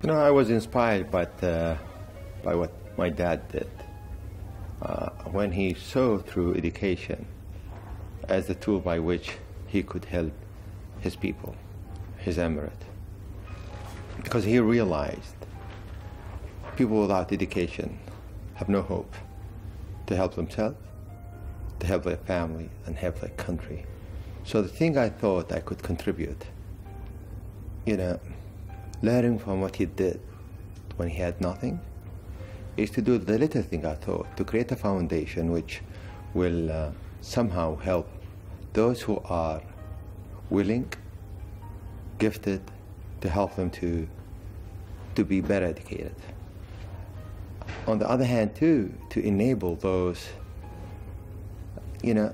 You know, I was inspired by what my dad did when he saw through education as the tool by which he could help his people, his emirate. Because he realized people without education have no hope to help themselves, to help their family, and help their country. So the thing I thought I could contribute, you know, learning from what he did when he had nothing, is to do the little thing I thought, to create a foundation which will somehow help those who are willing, gifted, to help them to be better educated. On the other hand, too, to enable those, you know,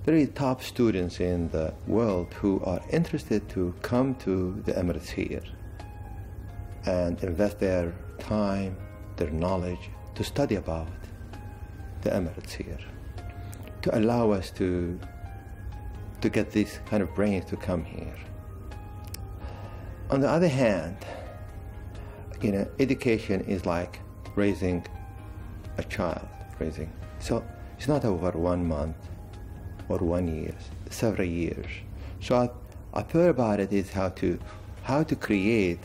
very top students in the world who are interested to come to the Emirates here and invest their time, their knowledge, to study about the Emirates here, to allow us to get these kind of brains to come here. On the other hand, you know, education is like raising a child, so it's not over 1 month or 1 year, several years. So I thought about it is how to create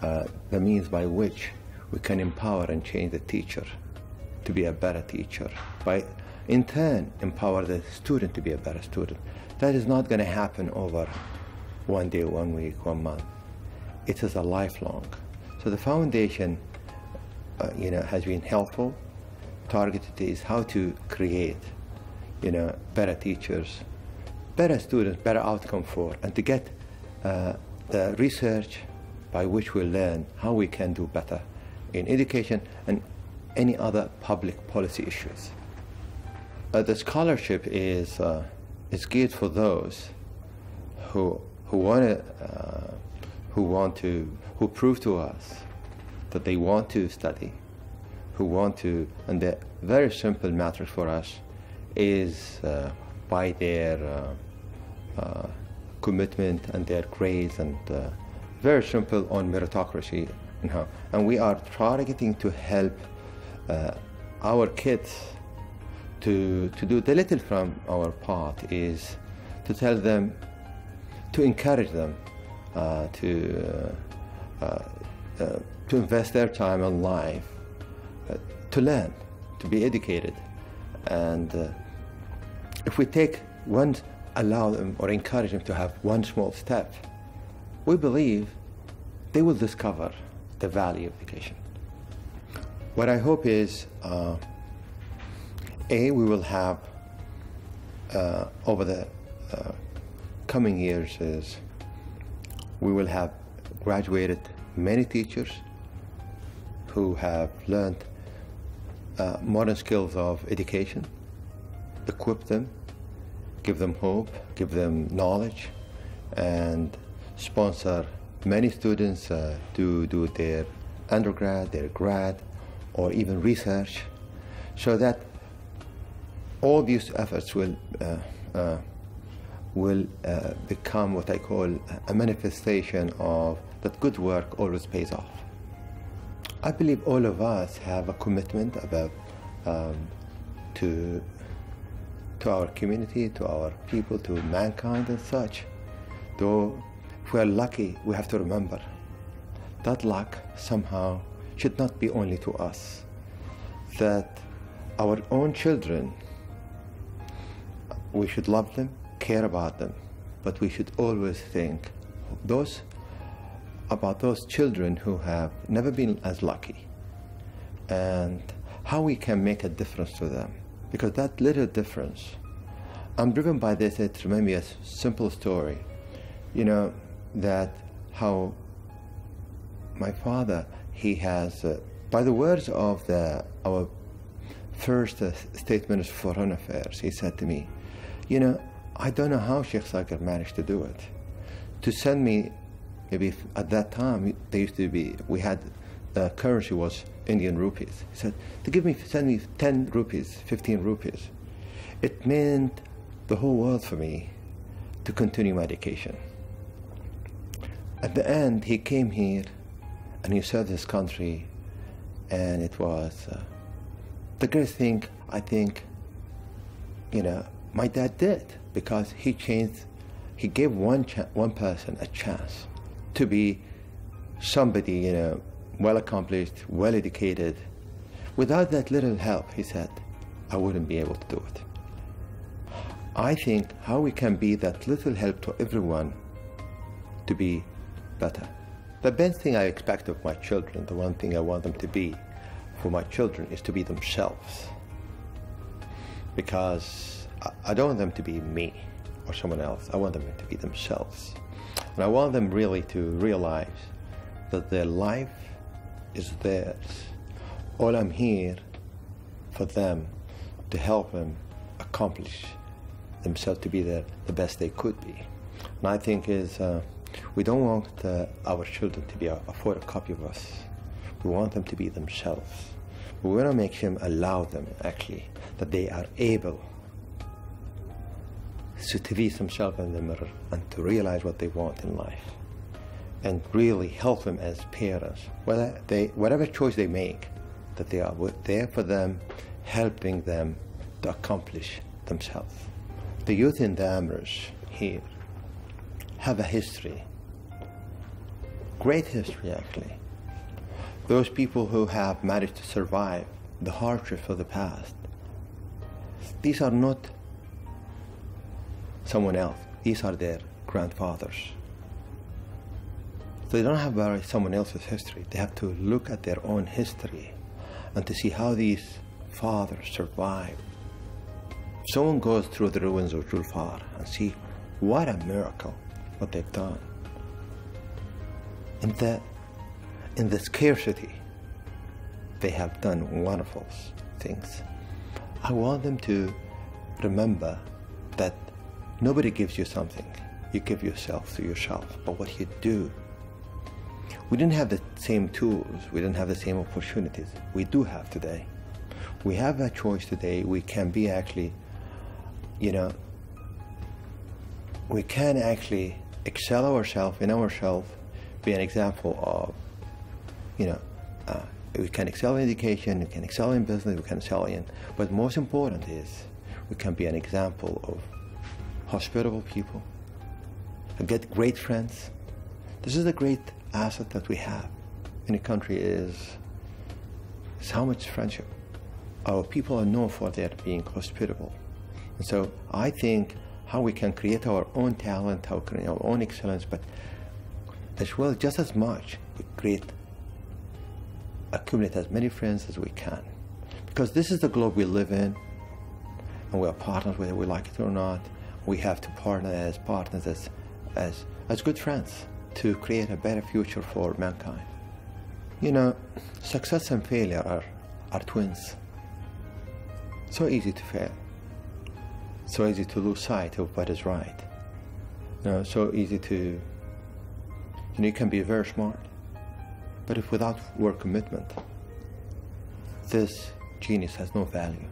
the means by which we can empower and change the teacher to be a better teacher, by in turn empower the student to be a better student. That is not going to happen over 1 day, 1 week, 1 month. It is a lifelong. So the foundation, you know, has been helpful. Targeted is how to create, you know, better teachers, better students, better outcome for, and to get the research by which we learn how we can do better in education and any other public policy issues. The scholarship is geared for those who prove to us that they want to study, and the very simple matter for us is by their commitment and their grades, and very simple on meritocracy and we are targeting to help our kids to do the little from our part, is to tell them, to encourage them to invest their time and life to learn, to be educated. And if we take one, allow them or encourage them to have one small step, we believe they will discover the value of education. What I hope is, we will have over the coming years is we will have graduated many teachers who have learned modern skills of education, equip them, give them hope, give them knowledge, and sponsor many students to do their undergrad, their grad, or even research, so that all these efforts will become what I call a manifestation of that good work always pays off. I believe all of us have a commitment about to our community, to our people, to mankind and such. Though if we are lucky, we have to remember that luck somehow should not be only to us, that our own children, we should love them, care about them, but we should always think about those children who have never been as lucky, and how we can make a difference to them. Because that little difference, I'm driven by this. It reminds me of a simple story, you know, that how my father, he has, by the words of our first State Minister for Foreign Affairs, he said to me, you know, I don't know how Sheikh Saqr managed to do it, to send me, maybe at that time, they used to be, we had, currency was Indian rupees. He said, send me 10 rupees, 15 rupees. It meant the whole world for me to continue my education. At the end, he came here and he served his country, and it was the greatest thing I think, my dad did, because he gave one person a chance to be somebody, well accomplished, well educated. Without that little help, he said, I wouldn't be able to do it. I think how we can be that little help to everyone to be better. The best thing I expect of my children, the one thing I want them to be for my children, is to be themselves. Because I don't want them to be me or someone else. I want them to be themselves. And I want them really to realize that their life is theirs. All I'm here for them, to help them accomplish themselves, to be the best they could be. And I think we don't want our children to be a photocopy of us. We want them to be themselves. We want to make them, allow them actually, that they are able to be themselves in the mirror and to realize what they want in life, and really help them as parents, whatever choice they make, that they are there for them, helping them to accomplish themselves. The youth in the Emirates here have a history, great history actually. Those people who have managed to survive the hardships of the past, these are not someone else, these are their grandfathers. So they don't have to borrow someone else's history. They have to look at their own history and to see how these fathers survived. Someone goes through the ruins of Julfar and see what a miracle what they've done. In the scarcity, they have done wonderful things. I want them to remember that nobody gives you something. You give yourself to yourself. But what you do, we didn't have the same tools. We didn't have the same opportunities. We do have today. We have a choice today. We can be actually, we can actually excel ourselves in ourselves, be an example of, we can excel in education, we can excel in business, we can excel in, but most important is we can be an example of hospitable people, and get great friends. This is the great asset that we have in a country is how much friendship. Our people are known for their being hospitable. And so I think how we can create our own talent, how we create our own excellence, but as well, just as much, we accumulate as many friends as we can. Because this is the globe we live in, and we are partners whether we like it or not. We have to partner as partners, as good friends, to create a better future for mankind. Success and failure are twins. So easy to fail. So easy to lose sight of what is right. So easy to, you can be very smart, but if without work commitment, this genius has no value.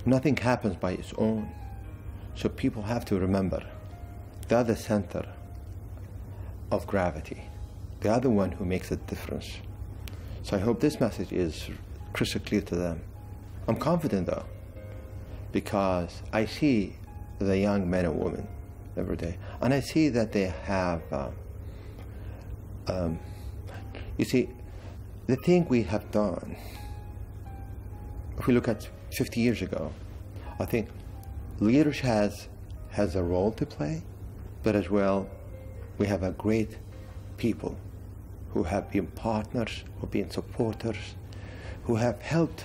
Nothing happens by its own. So people have to remember they are the center of gravity. They are the one who makes a difference. So I hope this message is crystal clear to them. I'm confident though, because I see the young men and women every day, and I see that they have, you see, the thing we have done, if we look at 50 years ago, I think leadership has a role to play, but as well, we have a great people who have been partners, who have been supporters, who have helped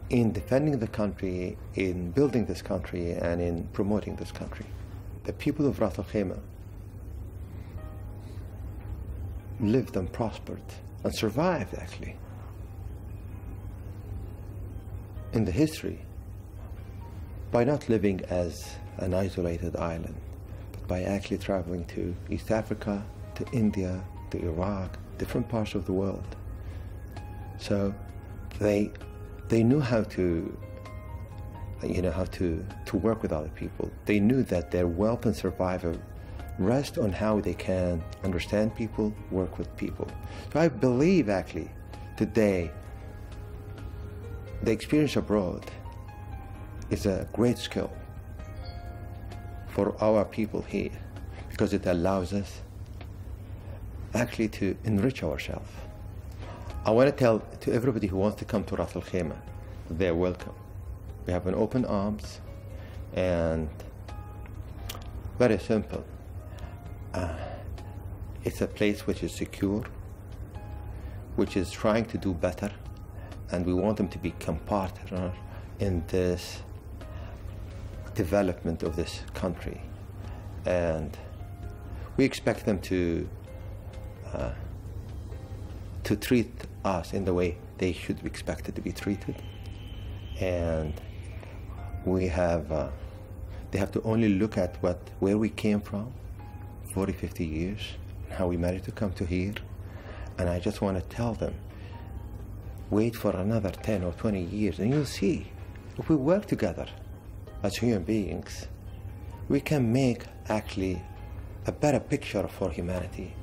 in defending the country, in building this country, and in promoting this country. The people of Ras Al Khaimah lived and prospered and survived actually in the history by not living as an isolated island, but by actually traveling to East Africa, to India, to Iraq, different parts of the world. So they knew how to, how to work with other people. They knew that their wealth and survival rest on how they can understand people, work with people. So I believe actually today the experience abroad is a great skill for our people here, because it allows us actually to enrich ourselves. I want to tell to everybody who wants to come to Ras Al Khaimah, they're welcome. We have an open arms, and very simple. It's a place which is secure, which is trying to do better, and we want them to become partner in this development of this country. And we expect them to treat us in the way they should be expected to be treated. And we have, they have to only look at where we came from, 40, 50 years, how we managed to come to here. And I just want to tell them, wait for another 10 or 20 years, and you'll see, if we work together as human beings, we can make actually a better picture for humanity,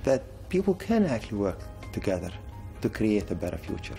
that people can actually work together to create a better future.